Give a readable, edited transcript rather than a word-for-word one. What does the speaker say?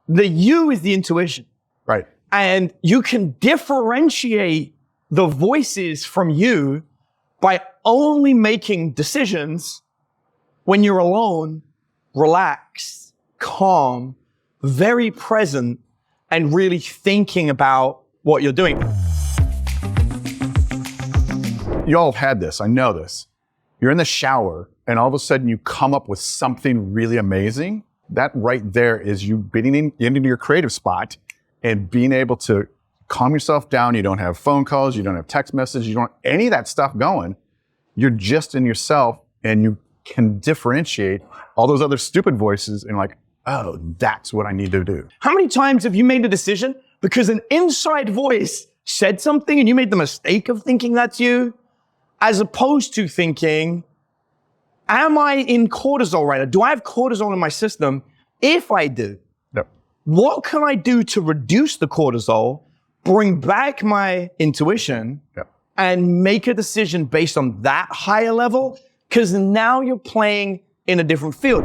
The you is the intuition. Right. And you can differentiate the voices from you by only making decisions when you're alone, relaxed, calm, very present, and really thinking about what you're doing. You all have had this, I know this. You're in the shower and all of a sudden you come up with something really amazing. That right there is you getting into your creative spot and being able to calm yourself down. You don't have phone calls, you don't have text messages, you don't have any of that stuff going. You're just in yourself and you can differentiate all those other stupid voices and like, oh, that's what I need to do. How many times have you made a decision because an inside voice said something and you made the mistake of thinking that's you, as opposed to thinking, am I in cortisol right now? Do I have cortisol in my system? If I do, Yep. what can I do to reduce the cortisol, bring back my intuition, Yep. and make a decision based on that higher level? Because now you're playing in a different field.